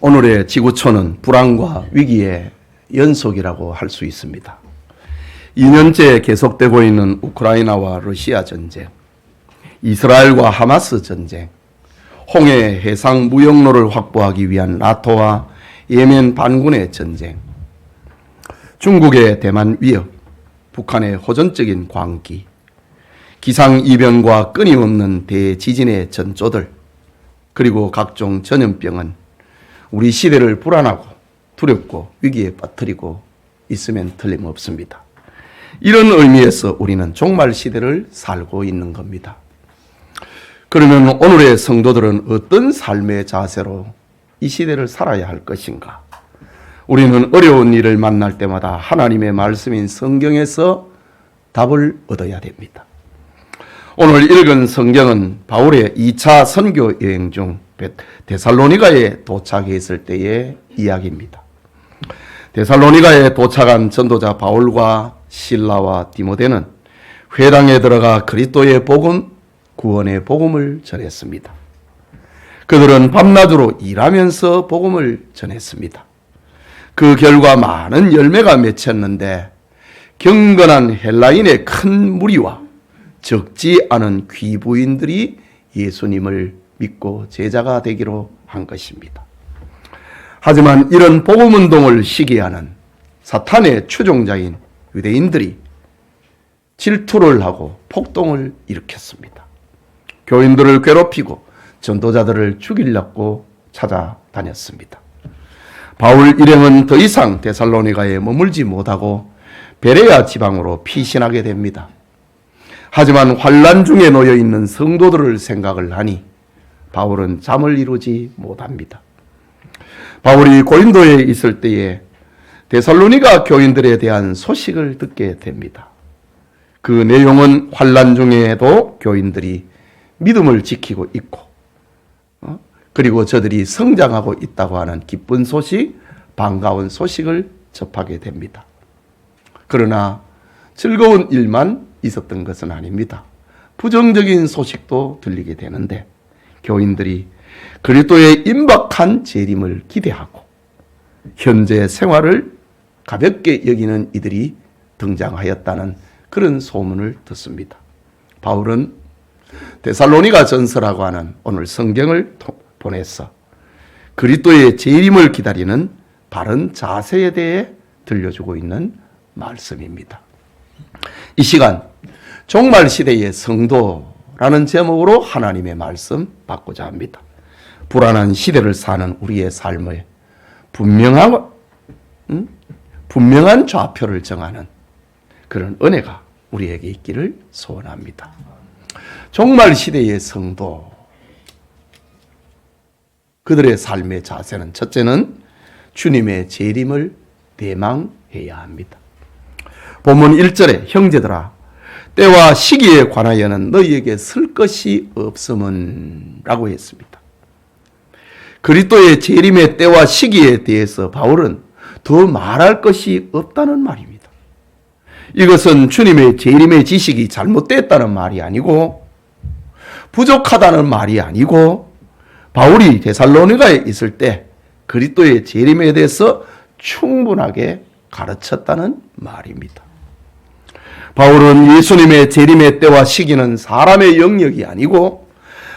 오늘의 지구촌은 불안과 위기의 연속이라고 할 수 있습니다. 2년째 계속되고 있는 우크라이나와 러시아 전쟁, 이스라엘과 하마스 전쟁, 홍해 해상 무역로를 확보하기 위한 나토와 예멘 반군의 전쟁, 중국의 대만 위협, 북한의 호전적인 광기, 기상이변과 끊임없는 대지진의 전조들, 그리고 각종 전염병은 우리 시대를 불안하고 두렵고 위기에 빠뜨리고 있으면 틀림없습니다. 이런 의미에서 우리는 종말 시대를 살고 있는 겁니다. 그러면 오늘의 성도들은 어떤 삶의 자세로 이 시대를 살아야 할 것인가? 우리는 어려운 일을 만날 때마다 하나님의 말씀인 성경에서 답을 얻어야 됩니다. 오늘 읽은 성경은 바울의 2차 선교 여행 중 데살로니가에 도착했을 때의 이야기입니다. 데살로니가에 도착한 전도자 바울과 실라와 디모데는 회당에 들어가 그리스도의 복음, 구원의 복음을 전했습니다. 그들은 밤낮으로 일하면서 복음을 전했습니다. 그 결과 많은 열매가 맺혔는데 경건한 헬라인의 큰 무리와 적지 않은 귀부인들이 예수님을 믿고 제자가 되기로 한 것입니다. 하지만 이런 복음운동을 시기하는 사탄의 추종자인 유대인들이 질투를 하고 폭동을 일으켰습니다. 교인들을 괴롭히고 전도자들을 죽이려고 찾아다녔습니다. 바울 일행은 더 이상 데살로니가에 머물지 못하고 베레아 지방으로 피신하게 됩니다. 하지만 환난 중에 놓여 있는 성도들을 생각을 하니 바울은 잠을 이루지 못합니다. 바울이 고린도에 있을 때에 데살로니가 교인들에 대한 소식을 듣게 됩니다. 그 내용은 환난 중에도 교인들이 믿음을 지키고 있고 그리고 저들이 성장하고 있다고 하는 기쁜 소식, 반가운 소식을 접하게 됩니다. 그러나 즐거운 일만 있었던 것은 아닙니다. 부정적인 소식도 들리게 되는데 교인들이 그리스도의 임박한 재림을 기대하고 현재 생활을 가볍게 여기는 이들이 등장하였다는 그런 소문을 듣습니다. 바울은 데살로니가 전서라고 하는 오늘 성경을 보내서 그리스도의 재림을 기다리는 바른 자세에 대해 들려주고 있는 말씀입니다. 이 시간 종말 시대의 성도라는 제목으로 하나님의 말씀 받고자 합니다. 불안한 시대를 사는 우리의 삶에 분명한 좌표를 정하는 그런 은혜가 우리에게 있기를 소원합니다. 종말 시대의 성도, 그들의 삶의 자세는 첫째는 주님의 재림을 대망해야 합니다. 본문 1절에 형제들아 때와 시기에 관하여는 너희에게 쓸 것이 없음은 라고 했습니다. 그리스도의 재림의 때와 시기에 대해서 바울은 더 말할 것이 없다는 말입니다. 이것은 주님의 재림의 지식이 잘못됐다는 말이 아니고 부족하다는 말이 아니고 바울이 데살로니가에 있을 때 그리스도의 재림에 대해서 충분하게 가르쳤다는 말입니다. 바울은 예수님의 재림의 때와 시기는 사람의 영역이 아니고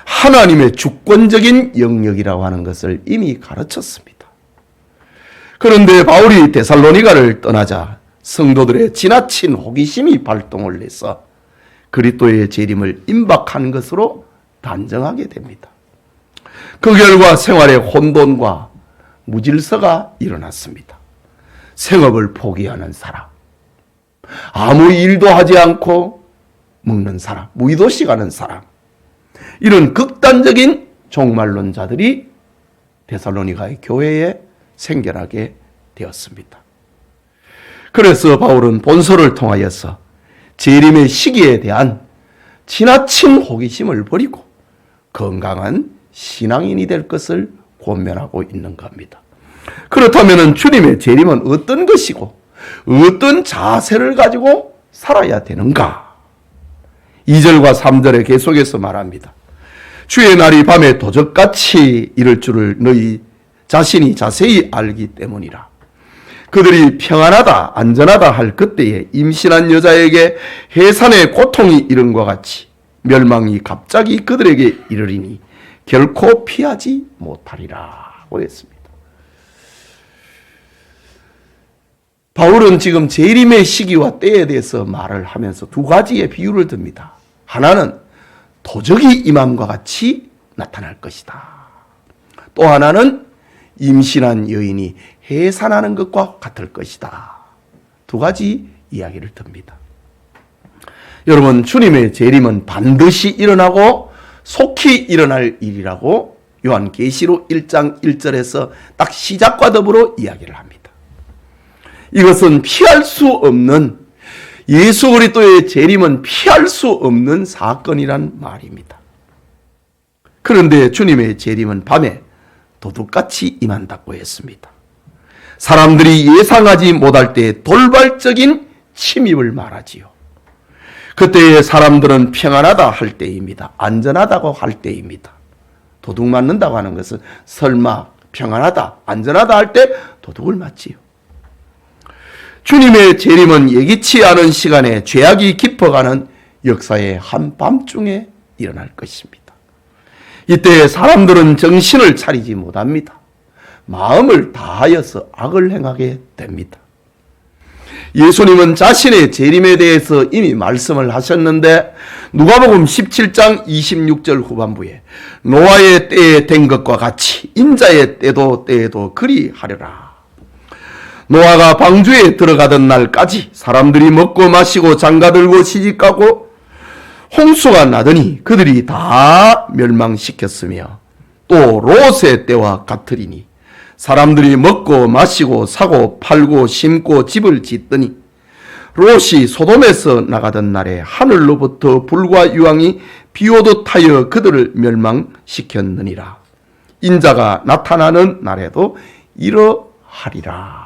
하나님의 주권적인 영역이라고 하는 것을 이미 가르쳤습니다. 그런데 바울이 데살로니가를 떠나자 성도들의 지나친 호기심이 발동을 해서 그리스도의 재림을 임박한 것으로 단정하게 됩니다. 그 결과 생활의 혼돈과 무질서가 일어났습니다. 생업을 포기하는 사람, 아무 일도 하지 않고 먹는 사람, 무의도시 가는 사람, 이런 극단적인 종말론자들이 데살로니가의 교회에 생겨나게 되었습니다. 그래서 바울은 본서를 통하여서 재림의 시기에 대한 지나친 호기심을 버리고 건강한 신앙인이 될 것을 권면하고 있는 겁니다. 그렇다면 주님의 재림은 어떤 것이고 어떤 자세를 가지고 살아야 되는가? 2절과 3절에 계속해서 말합니다. 주의 날이 밤에 도적같이 이를 줄을 너희 자신이 자세히 알기 때문이라. 그들이 평안하다, 안전하다 할 그때에 임신한 여자에게 해산의 고통이 이른과 같이 멸망이 갑자기 그들에게 이르리니 결코 피하지 못하리라고 했습니다. 바울은 지금 재림의 시기와 때에 대해서 말을 하면서 두 가지의 비유를 듭니다. 하나는 도적이 임함과 같이 나타날 것이다. 또 하나는 임신한 여인이 해산하는 것과 같을 것이다. 두 가지 이야기를 듭니다. 여러분, 주님의 재림은 반드시 일어나고 속히 일어날 일이라고 요한계시록 1장 1절에서 딱 시작과 더불어 이야기를 합니다. 이것은 피할 수 없는, 예수 그리스도의 재림은 피할 수 없는 사건이란 말입니다. 그런데 주님의 재림은 밤에 도둑같이 임한다고 했습니다. 사람들이 예상하지 못할 때 돌발적인 침입을 말하지요. 그때의 사람들은 평안하다 할 때입니다. 안전하다고 할 때입니다. 도둑 맞는다고 하는 것은 설마 평안하다, 안전하다 할 때 도둑을 맞지요. 주님의 재림은 예기치 않은 시간에 죄악이 깊어가는 역사의 한밤중에 일어날 것입니다. 이때 사람들은 정신을 차리지 못합니다. 마음을 다하여서 악을 행하게 됩니다. 예수님은 자신의 재림에 대해서 이미 말씀을 하셨는데 누가복음 17장 26절 후반부에 노아의 때에 된 것과 같이 인자의 때에도 그리하려라. 노아가 방주에 들어가던 날까지 사람들이 먹고 마시고 장가들고 시집가고 홍수가 나더니 그들이 다 멸망시켰으며 또 롯의 때와 같으리니 사람들이 먹고 마시고 사고 팔고 심고 집을 짓더니 롯이 소돔에서 나가던 날에 하늘로부터 불과 유황이 비오듯 하여 그들을 멸망시켰느니라. 인자가 나타나는 날에도 이러하리라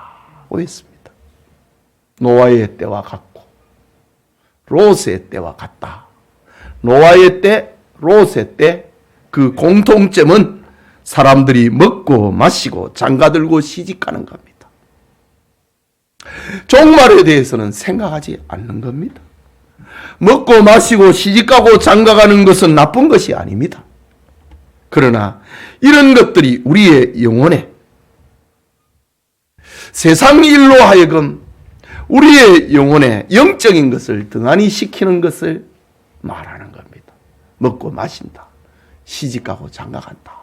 고 했습니다. 노아의 때와 같고 롯의 때와 같다. 노아의 때, 롯의 때, 그 공통점은 사람들이 먹고 마시고 장가들고 시집가는 겁니다. 종말에 대해서는 생각하지 않는 겁니다. 먹고 마시고 시집가고 장가가는 것은 나쁜 것이 아닙니다. 그러나 이런 것들이 우리의 영혼에 세상 일로 하여금 우리의 영혼에 영적인 것을 등한히 시키는 것을 말하는 겁니다. 먹고 마신다. 시집가고 장가간다.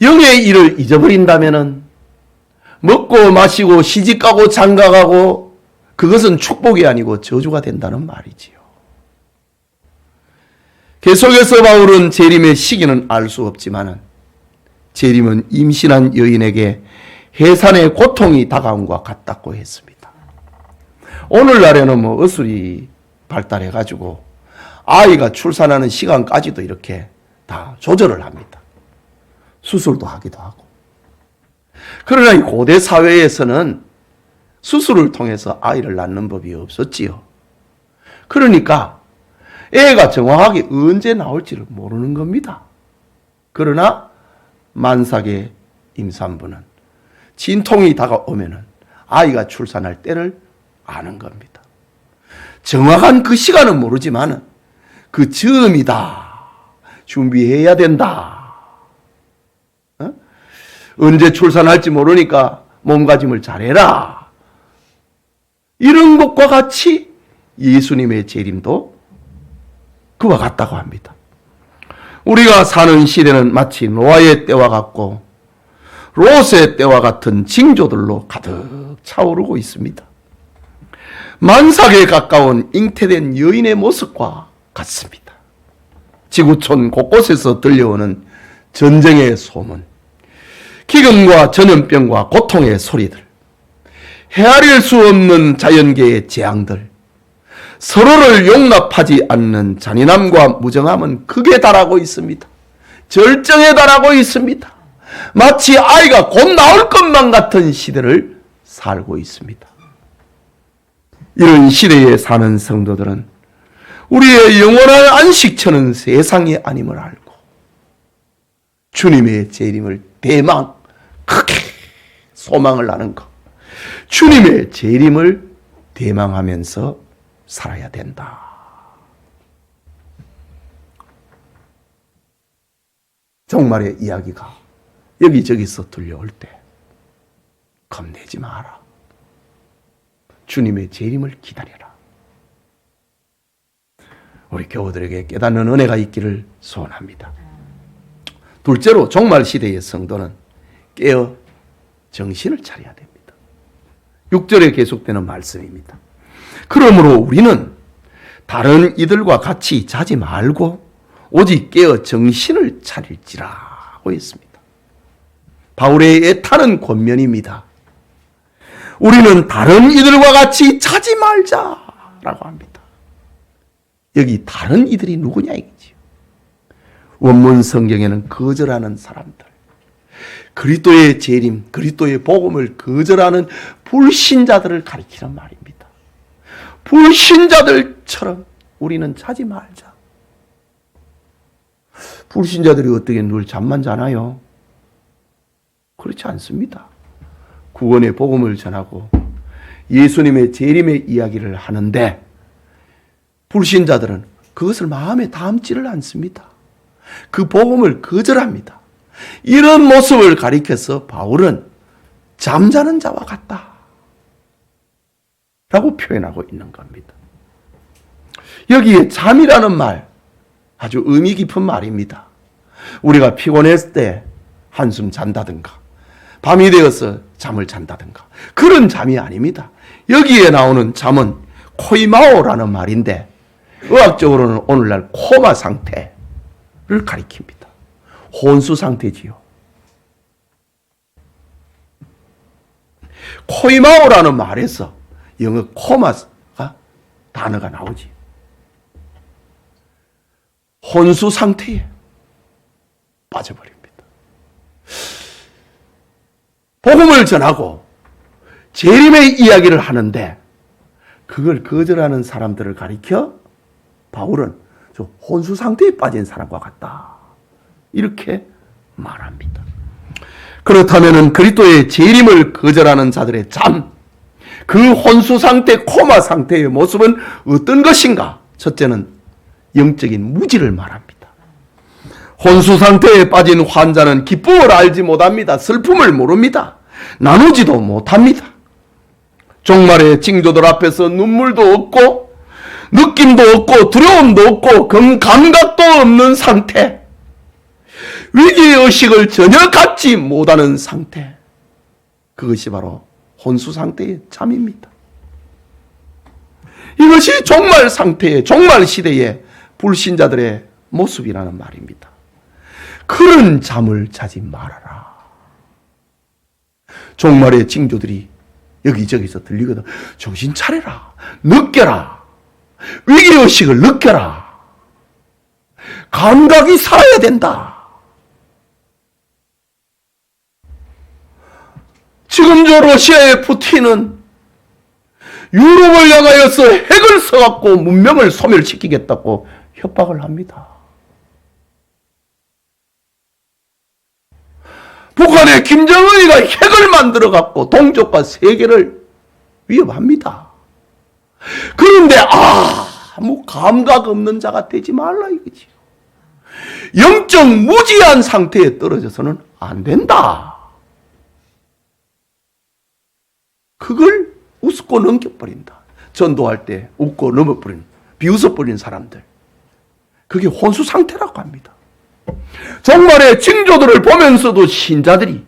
영의 일을 잊어버린다면은 먹고 마시고 시집가고 장가가고 그것은 축복이 아니고 저주가 된다는 말이지요. 계속해서 바울은 재림의 시기는 알 수 없지만은 재림은 임신한 여인에게 해산의 고통이 다가온과 같다고 했습니다. 오늘날에는 의술이 발달해가지고 아이가 출산하는 시간까지도 이렇게 다 조절을 합니다. 수술도 하기도 하고. 그러나 이 고대 사회에서는 수술을 통해서 아이를 낳는 법이 없었지요. 그러니까 애가 정확하게 언제 나올지를 모르는 겁니다. 그러나 만삭의 임산부는 진통이 다가오면은 아이가 출산할 때를 아는 겁니다. 정확한 그 시간은 모르지만 그 즈음이다. 준비해야 된다. 언제 출산할지 모르니까 몸가짐을 잘해라. 이런 것과 같이 예수님의 재림도 그와 같다고 합니다. 우리가 사는 시대는 마치 노아의 때와 같고 롯의 때와 같은 징조들로 가득 차오르고 있습니다. 만삭에 가까운 잉태된 여인의 모습과 같습니다. 지구촌 곳곳에서 들려오는 전쟁의 소문, 기근과 전염병과 고통의 소리들, 헤아릴 수 없는 자연계의 재앙들, 서로를 용납하지 않는 잔인함과 무정함은 극에 달하고 있습니다. 절정에 달하고 있습니다. 마치 아이가 곧 나올 것만 같은 시대를 살고 있습니다. 이런 시대에 사는 성도들은 우리의 영원한 안식처는 세상이 아님을 알고 주님의 재림을 대망 크게 소망을 하는 것, 주님의 재림을 대망하면서 살아야 된다. 종말의 이야기가 여기저기서 들려올 때 겁내지 마라. 주님의 재림을 기다려라. 우리 교우들에게 깨닫는 은혜가 있기를 소원합니다. 둘째로 종말 시대의 성도는 깨어 정신을 차려야 됩니다. 6절에 계속되는 말씀입니다. 그러므로 우리는 다른 이들과 같이 자지 말고 오직 깨어 정신을 차릴지라고 했습니다. 바울의 애타는 권면입니다. 우리는 다른 이들과 같이 자지 말자라고 합니다. 여기 다른 이들이 누구냐 이거지요. 원문 성경에는 거절하는 사람들, 그리스도의 재림, 그리스도의 복음을 거절하는 불신자들을 가리키는 말입니다. 불신자들처럼 우리는 자지 말자. 불신자들이 어떻게 늘 잠만 자나요? 그렇지 않습니다. 구원의 복음을 전하고 예수님의 재림의 이야기를 하는데 불신자들은 그것을 마음에 담지를 않습니다. 그 복음을 거절합니다. 이런 모습을 가리켜서 바울은 잠자는 자와 같다 라고 표현하고 있는 겁니다. 여기에 잠이라는 말 아주 의미 깊은 말입니다. 우리가 피곤했을 때 한숨 잔다든가 밤이 되어서 잠을 잔다든가 그런 잠이 아닙니다. 여기에 나오는 잠은 코이마오라는 말인데 의학적으로는 오늘날 코마 상태를 가리킵니다. 혼수 상태지요. 코이마오라는 말에서 영어 코마가 단어가 나오지. 혼수 상태에 빠져버립니다. 복음을 전하고 재림의 이야기를 하는데 그걸 거절하는 사람들을 가리켜 바울은 저 혼수 상태에 빠진 사람과 같다. 이렇게 말합니다. 그렇다면 그리스도의 재림을 거절하는 자들의 잠, 그 혼수 상태, 코마 상태의 모습은 어떤 것인가? 첫째는 영적인 무지를 말합니다. 혼수 상태에 빠진 환자는 기쁨을 알지 못합니다. 슬픔을 모릅니다. 나누지도 못합니다. 종말의 징조들 앞에서 눈물도 없고 느낌도 없고 두려움도 없고 감각도 없는 상태, 위기의식을 전혀 갖지 못하는 상태, 그것이 바로 혼수 상태의 잠입니다. 이것이 종말 상태의, 종말 시대의 불신자들의 모습이라는 말입니다. 그런 잠을 자지 말아라. 종말의 징조들이 여기저기서 들리거든. 정신 차려라. 느껴라. 위기의식을 느껴라. 감각이 살아야 된다. 지금 저 러시아의 푸틴은 유럽을 향하여서 핵을 써갖고 문명을 소멸시키겠다고 협박을 합니다. 북한의 김정은이가 핵을 만들어갖고 동족과 세계를 위협합니다. 그런데 아무 감각 없는 자가 되지 말라 이거지. 영적 무지한 상태에 떨어져서는 안 된다. 그걸 웃고 넘겨버린다. 전도할 때 웃고 넘어버리는, 비웃어버리는 사람들. 그게 혼수 상태라고 합니다. 종말의 징조들을 보면서도 신자들이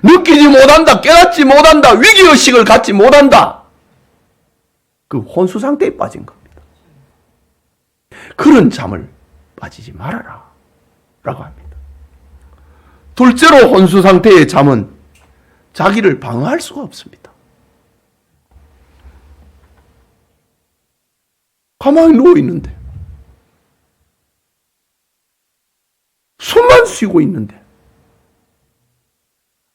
느끼지 못한다, 깨닫지 못한다, 위기의식을 갖지 못한다. 그 혼수 상태에 빠진 겁니다. 그런 잠을 빠지지 말아라 라고 합니다. 둘째로 혼수 상태의 잠은 자기를 방어할 수가 없습니다. 가만히 누워있는데 숨만 쉬고 있는데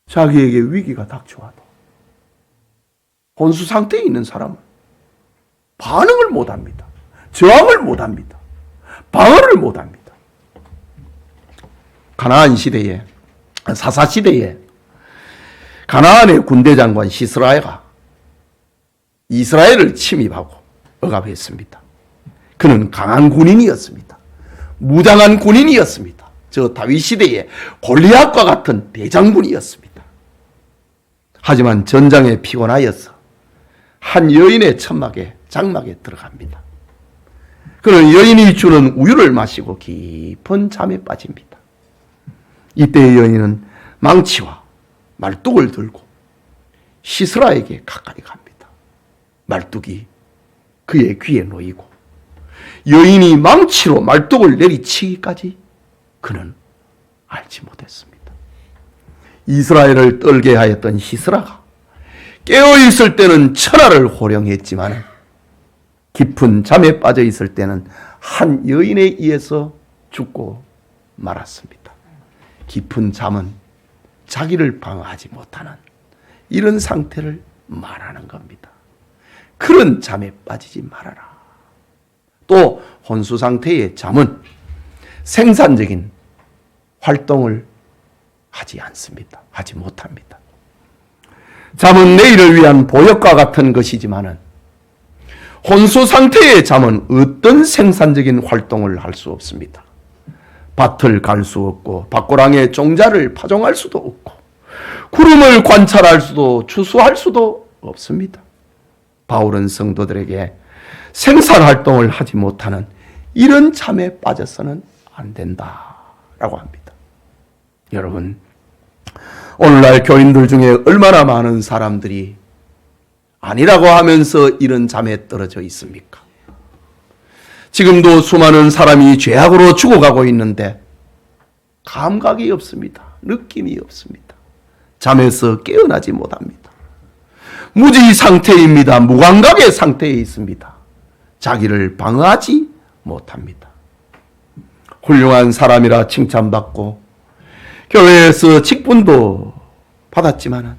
자기에게 위기가 닥쳐와도 혼수 상태에 있는 사람은 반응을 못합니다. 저항을 못합니다. 방어를 못합니다. 가나안 시대에, 사사 시대에 가나안의 군대 장관 시스라가 이스라엘을 침입하고 억압했습니다. 그는 강한 군인이었습니다. 무장한 군인이었습니다. 저 다윗 시대의 골리앗과 같은 대장군이었습니다. 하지만 전장에 피곤하여서 한 여인의 장막에 들어갑니다. 그는 여인이 주는 우유를 마시고 깊은 잠에 빠집니다. 이때의 여인은 망치와 말뚝을 들고 시스라에게 가까이 갑니다. 말뚝이 그의 귀에 놓이고 여인이 망치로 말뚝을 내리치기까지 그는 알지 못했습니다. 이스라엘을 떨게 하였던 시스라가 깨어있을 때는 천하를 호령했지만 깊은 잠에 빠져 있을 때는 한 여인에 의해서 죽고 말았습니다. 깊은 잠은 자기를 방어하지 못하는 이런 상태를 말하는 겁니다. 그런 잠에 빠지지 말아라. 또 혼수 상태의 잠은 생산적인 활동을 하지 않습니다. 하지 못합니다. 잠은 내일을 위한 보역과 같은 것이지만은 혼수 상태의 잠은 어떤 생산적인 활동을 할 수 없습니다. 밭을 갈 수 없고 밭고랑의 종자를 파종할 수도 없고 구름을 관찰할 수도 추수할 수도 없습니다. 바울은 성도들에게 생산활동을 하지 못하는 이런 잠에 빠져서는 안 된다라고 합니다. 여러분, 오늘날 교인들 중에 얼마나 많은 사람들이 아니라고 하면서 이런 잠에 떨어져 있습니까? 지금도 수많은 사람이 죄악으로 죽어가고 있는데 감각이 없습니다. 느낌이 없습니다. 잠에서 깨어나지 못합니다. 무지 상태입니다. 무감각의 상태에 있습니다. 자기를 방어하지 못합니다. 훌륭한 사람이라 칭찬받고 교회에서 직분도 받았지만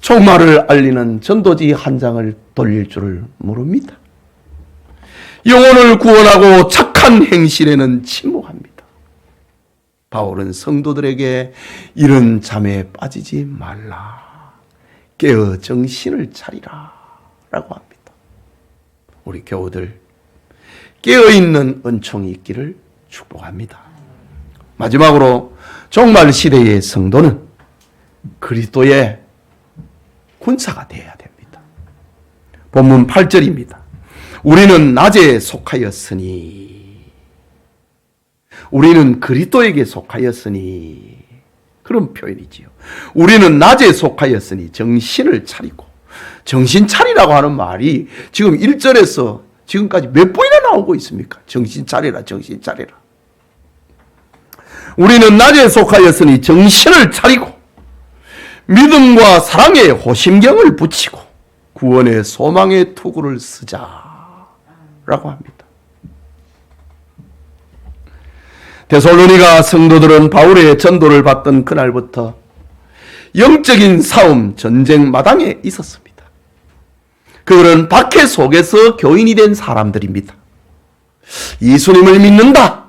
종말을 알리는 전도지 한 장을 돌릴 줄을 모릅니다. 영혼을 구원하고 착한 행실에는 침묵합니다. 바울은 성도들에게 이런 잠에 빠지지 말라. 깨어 정신을 차리라 라고 합니다. 우리 교우들 깨어있는 은총이 있기를 축복합니다. 마지막으로 종말 시대의 성도는 그리스도의 군사가 되어야 됩니다. 본문 8절입니다. 우리는 낮에 속하였으니, 우리는 그리스도에게 속하였으니, 그런 표현이지요. 우리는 낮에 속하였으니 정신을 차리고, 정신 차리라고 하는 말이 지금 1절에서 지금까지 몇 번이나 나오고 있습니까? 정신 차리라, 정신 차리라. 우리는 낮에 속하였으니 정신을 차리고 믿음과 사랑의 호심경을 붙이고 구원의 소망의 투구를 쓰자라고 합니다. 데살로니가 성도들은 바울의 전도를 받던 그날부터 영적인 싸움, 전쟁 마당에 있었습니다. 그들은 박해 속에서 교인이 된 사람들입니다. 예수님을 믿는다.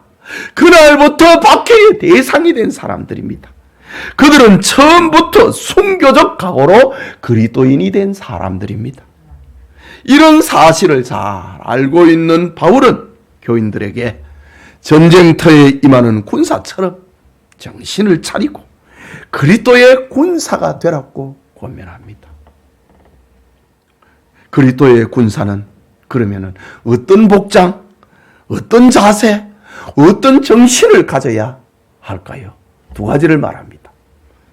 그날부터 박해의 대상이 된 사람들입니다. 그들은 처음부터 순교적 각오로 그리스도인이 된 사람들입니다. 이런 사실을 잘 알고 있는 바울은 교인들에게 전쟁터에 임하는 군사처럼 정신을 차리고 그리스도의 군사가 되라고 권면합니다. 그리스도의 군사는 그러면은 어떤 복장, 어떤 자세, 어떤 정신을 가져야 할까요? 두 가지를 말합니다.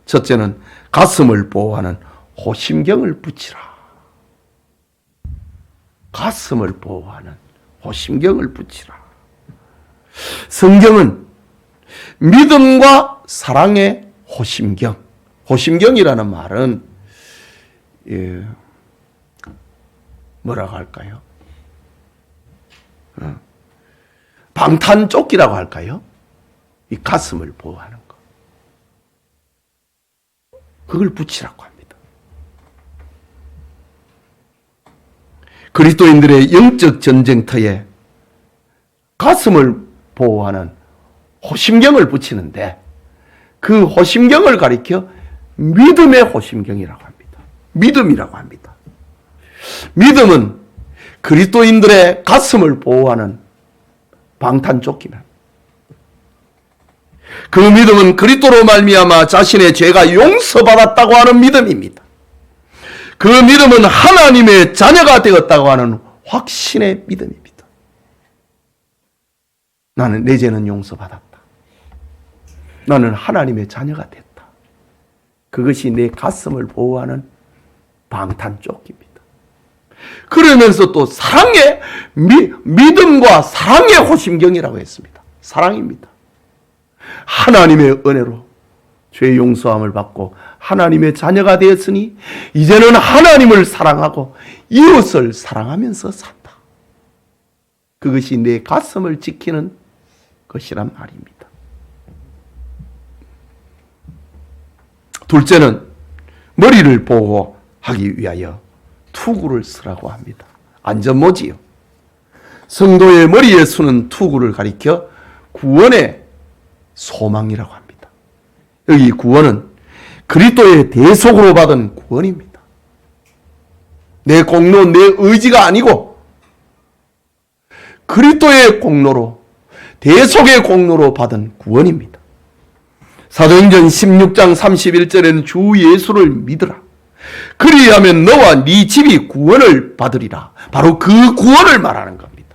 첫째는 가슴을 보호하는 호심경을 붙이라. 가슴을 보호하는 호심경을 붙이라. 성경은 믿음과 사랑의 호심경. 호심경이라는 말은 뭐라고 할까요? 방탄조끼라고 할까요? 이 가슴을 보호하는 거. 그걸 붙이라고 합니다. 그리스도인들의 영적 전쟁터에 가슴을 보호하는 호심경을 붙이는데 그 호심경을 가리켜 믿음의 호심경이라고 합니다. 믿음이라고 합니다. 믿음은 그리스도인들의 가슴을 보호하는 방탄조끼입니다. 그 믿음은 그리스도로 말미암아 자신의 죄가 용서받았다고 하는 믿음입니다. 그 믿음은 하나님의 자녀가 되었다고 하는 확신의 믿음입니다. 나는 내 죄는 용서받았다. 나는 하나님의 자녀가 됐다. 그것이 내 가슴을 보호하는 방탄조끼입니다. 그러면서 또 사랑의 믿음과 사랑의 호심경이라고 했습니다. 사랑입니다. 하나님의 은혜로 죄 용서함을 받고 하나님의 자녀가 되었으니 이제는 하나님을 사랑하고 이웃을 사랑하면서 산다. 그것이 내 가슴을 지키는 것이란 말입니다. 둘째는 머리를 보호하기 위하여 투구를 쓰라고 합니다. 안전모지요. 성도의 머리에 쓰는 투구를 가리켜 구원의 소망이라고 합니다. 여기 구원은 그리스도의 대속으로 받은 구원입니다. 내 공로, 내 의지가 아니고 그리스도의 공로로, 대속의 공로로 받은 구원입니다. 사도행전 16장 31절에는 주 예수를 믿으라. 그리하면 너와 네 집이 구원을 받으리라. 바로 그 구원을 말하는 겁니다.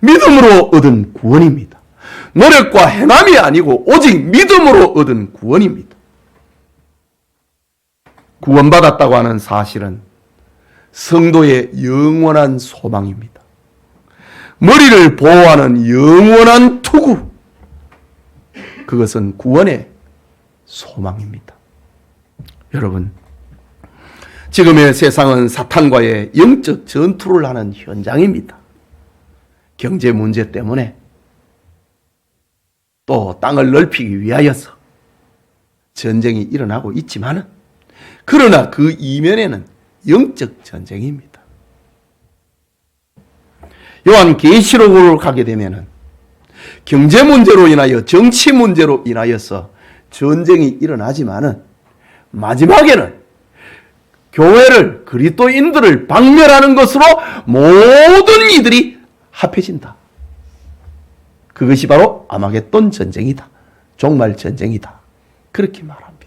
믿음으로 얻은 구원입니다. 노력과 행함이 아니고 오직 믿음으로 얻은 구원입니다. 구원받았다고 하는 사실은 성도의 영원한 소망입니다. 머리를 보호하는 영원한 투구, 그것은 구원의 소망입니다. 여러분, 지금의 세상은 사탄과의 영적 전투를 하는 현장입니다. 경제 문제 때문에 또 땅을 넓히기 위하여서 전쟁이 일어나고 있지만은, 그러나 그 이면에는 영적 전쟁입니다. 요한계시록으로 가게 되면은 경제 문제로 인하여, 정치 문제로 인하여서 전쟁이 일어나지만은 마지막에는 교회를, 그리스도인들을 박멸하는 것으로 모든 이들이 합해진다. 그것이 바로 아마겟돈 전쟁이다. 종말 전쟁이다. 그렇게 말합니다.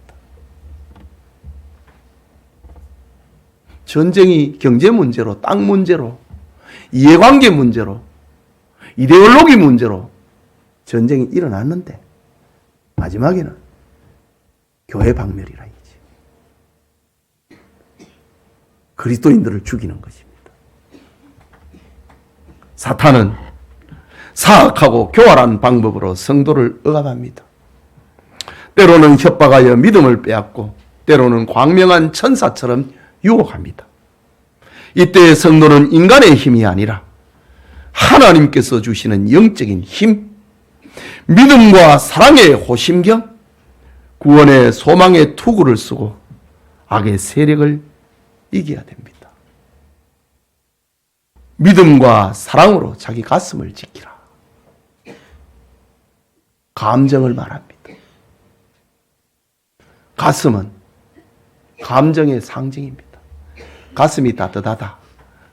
전쟁이 경제 문제로, 땅 문제로, 이해관계 문제로, 이데올로기 문제로 전쟁이 일어났는데 마지막에는 교회 박멸이라 이지. 그리스도인들을 죽이는 것입니다. 사탄은 사악하고 교활한 방법으로 성도를 억압합니다. 때로는 협박하여 믿음을 빼앗고 때로는 광명한 천사처럼 유혹합니다. 이때 성도는 인간의 힘이 아니라 하나님께서 주시는 영적인 힘, 믿음과 사랑의 호심경, 구원의 소망의 투구를 쓰고 악의 세력을 이겨야 됩니다. 믿음과 사랑으로 자기 가슴을 지키라. 감정을 말합니다. 가슴은 감정의 상징입니다. 가슴이 따뜻하다,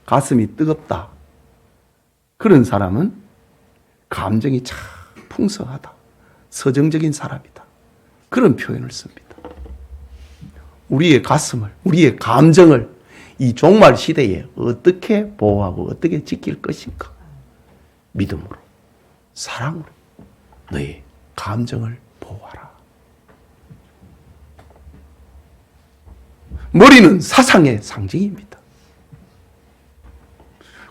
가슴이 뜨겁다, 그런 사람은 감정이 참 풍성하다, 서정적인 사람이다, 그런 표현을 씁니다. 우리의 가슴을, 우리의 감정을 이 종말 시대에 어떻게 보호하고 어떻게 지킬 것인가? 믿음으로, 사랑으로 너의 감정을 보호하라. 머리는 사상의 상징입니다.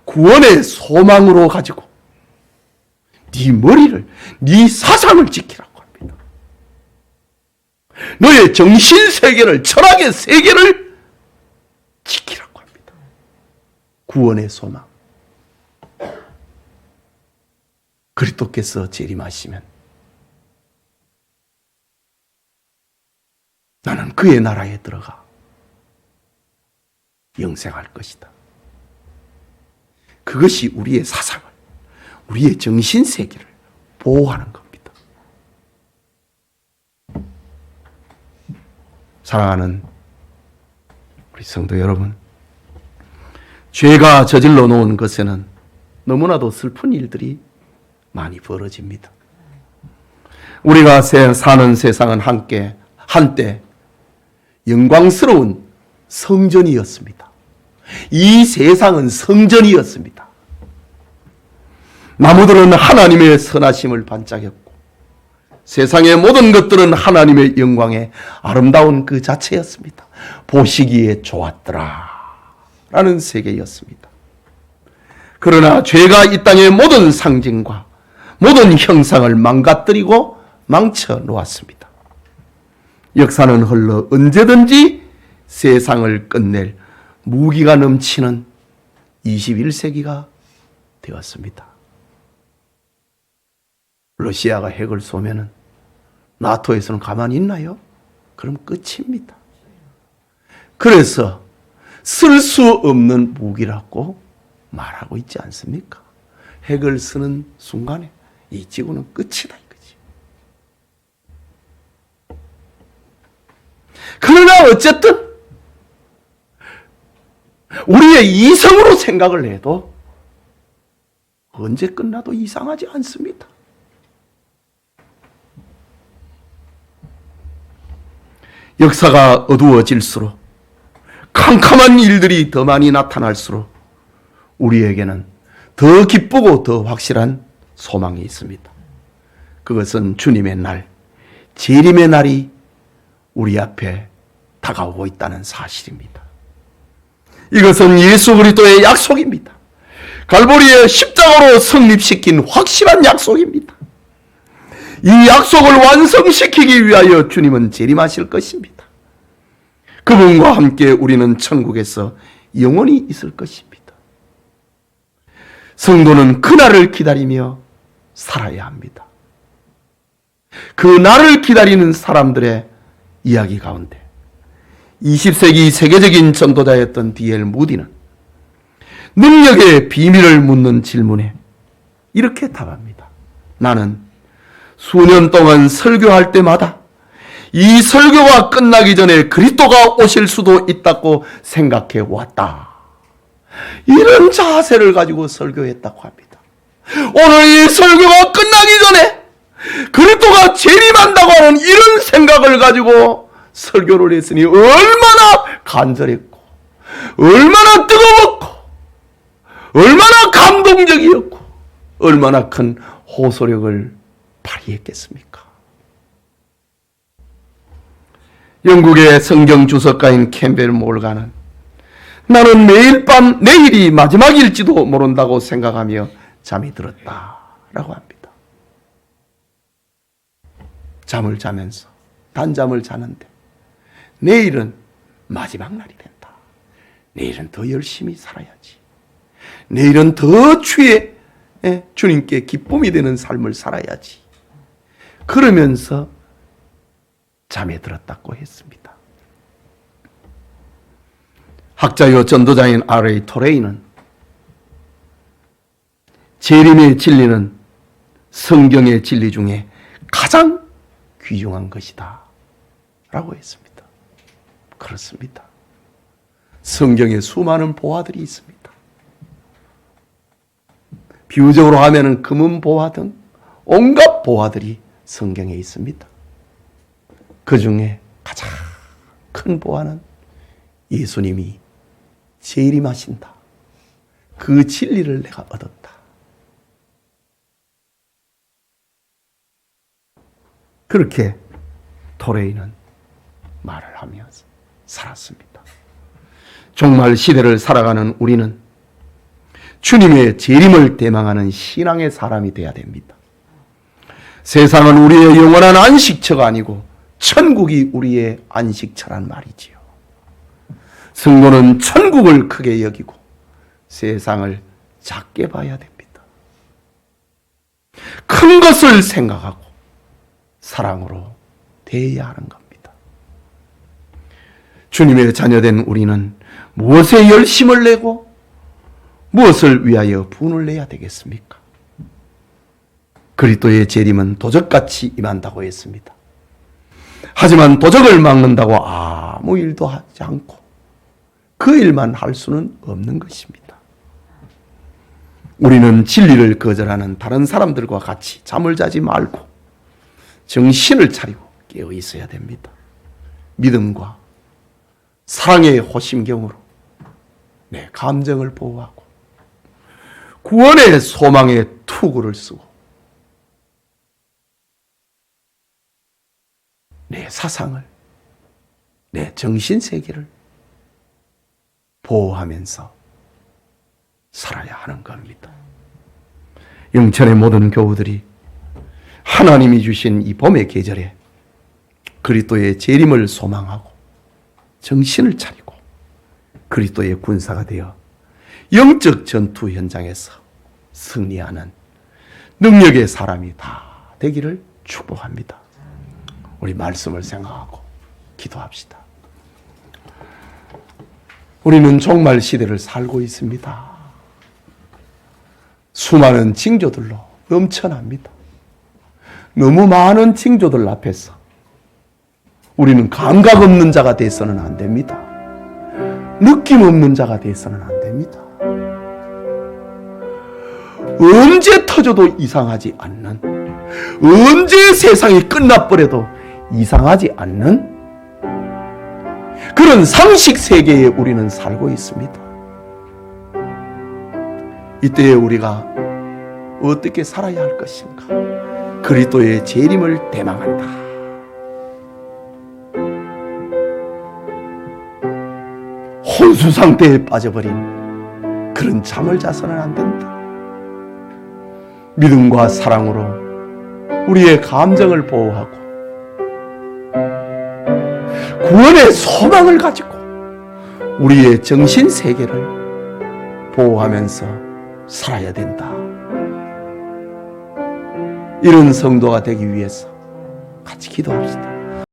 구원의 소망으로 가지고 네 머리를, 네 사상을 지키라고 합니다. 너의 정신세계를, 철학의 세계를 지키라고 합니다. 구원의 소망. 그리스도께서 재림하시면 나는 그의 나라에 들어가 영생할 것이다. 그것이 우리의 사상을, 우리의 정신세계를 보호하는 겁니다. 사랑하는 우리 성도 여러분, 죄가 저질러 놓은 것에는 너무나도 슬픈 일들이 많이 벌어집니다. 우리가 사는 세상은 한때 영광스러운 성전이었습니다. 이 세상은 성전이었습니다. 나무들은 하나님의 선하심을 반짝였고 세상의 모든 것들은 하나님의 영광의 아름다운 그 자체였습니다. 보시기에 좋았더라 라는 세계였습니다. 그러나 죄가 이 땅의 모든 상징과 모든 형상을 망가뜨리고 망쳐 놓았습니다. 역사는 흘러 언제든지 세상을 끝낼 무기가 넘치는 21세기가 되었습니다. 러시아가 핵을 쏘면은 나토에서는 가만히 있나요? 그럼 끝입니다. 그래서 쓸 수 없는 무기라고 말하고 있지 않습니까? 핵을 쓰는 순간에 이 지구는 끝이다 이거지. 그러나 어쨌든 우리의 이성으로 생각을 해도 언제 끝나도 이상하지 않습니다. 역사가 어두워질수록 캄캄한 일들이 더 많이 나타날수록 우리에게는 더 기쁘고 더 확실한 소망이 있습니다. 그것은 주님의 날, 재림의 날이 우리 앞에 다가오고 있다는 사실입니다. 이것은 예수 그리스도의 약속입니다. 갈보리의 십자가로 성립시킨 확실한 약속입니다. 이 약속을 완성시키기 위하여 주님은 재림하실 것입니다. 그분과 함께 우리는 천국에서 영원히 있을 것입니다. 성도는 그날을 기다리며 살아야 합니다. 그 날을 기다리는 사람들의 이야기 가운데 20세기 세계적인 전도자였던 D.L. 무디는 능력의 비밀을 묻는 질문에 이렇게 답합니다. 나는 수년 동안 설교할 때마다 이 설교가 끝나기 전에 그리스도가 오실 수도 있다고 생각해 왔다. 이런 자세를 가지고 설교했다고 합니다. 오늘 이 설교가 끝나기 전에 그리스도가 재림한다고 하는 이런 생각을 가지고 설교를 했으니 얼마나 간절했고 얼마나 뜨거웠고 얼마나 감동적이었고 얼마나 큰 호소력을 발휘했겠습니까? 영국의 성경 주석가인 캠벨 몰가는 나는 매일 밤 내일이 마지막일지도 모른다고 생각하며 잠이 들었다라고 합니다. 잠을 자면서 단잠을 자는데 내일은 마지막 날이 된다. 내일은 더 열심히 살아야지. 내일은 더 주님께 기쁨이 되는 삶을 살아야지. 그러면서 잠에 들었다고 했습니다. 학자요 전도자인 R.A. 토레이는 재림의 진리는 성경의 진리 중에 가장 귀중한 것이다 라고 했습니다. 그렇습니다. 성경에 수많은 보화들이 있습니다. 비유적으로 하면은 금은 보화 등 온갖 보화들이 성경에 있습니다. 그 중에 가장 큰 보화는 예수님이 재림하신다. 그 진리를 내가 얻었다. 그렇게 토레이는 말을 하면서 살았습니다. 종말 시대를 살아가는 우리는 주님의 재림을 대망하는 신앙의 사람이 되어야 됩니다. 세상은 우리의 영원한 안식처가 아니고 천국이 우리의 안식처란 말이지요. 성도는 천국을 크게 여기고 세상을 작게 봐야 됩니다. 큰 것을 생각하고 사랑으로 대해야 하는 겁니다. 주님의 자녀된 우리는 무엇에 열심을 내고 무엇을 위하여 분을 내야 되겠습니까? 그리스도의 재림은 도적같이 임한다고 했습니다. 하지만 도적을 막는다고 아무 일도 하지 않고 그 일만 할 수는 없는 것입니다. 우리는 진리를 거절하는 다른 사람들과 같이 잠을 자지 말고 정신을 차리고 깨어 있어야 됩니다. 믿음과 사랑의 호심경으로 내 감정을 보호하고 구원의 소망의 투구를 쓰고 내 사상을, 내 정신세계를 보호하면서 살아야 하는 겁니다. 영천의 모든 교우들이 하나님이 주신 이 봄의 계절에 그리스도의 재림을 소망하고 정신을 차리고 그리스도의 군사가 되어 영적 전투 현장에서 승리하는 능력의 사람이 다 되기를 축복합니다. 우리 말씀을 생각하고 기도합시다. 우리는 종말 시대를 살고 있습니다. 수많은 징조들로 넘쳐납니다. 너무 많은 징조들 앞에서 우리는 감각 없는 자가 돼서는 안 됩니다. 느낌 없는 자가 돼서는 안 됩니다. 언제 터져도 이상하지 않는, 언제 세상이 끝나버려도 이상하지 않는 그런 상식 세계에 우리는 살고 있습니다. 이때에 우리가 어떻게 살아야 할 것인가? 그리스도의 재림을 대망한다. 혼수 상태에 빠져버린 그런 잠을 자서는 안 된다. 믿음과 사랑으로 우리의 감정을 보호하고 구원의 소망을 가지고 우리의 정신 세계를 보호하면서 살아야 된다. 이런 성도가 되기 위해서 같이 기도합시다.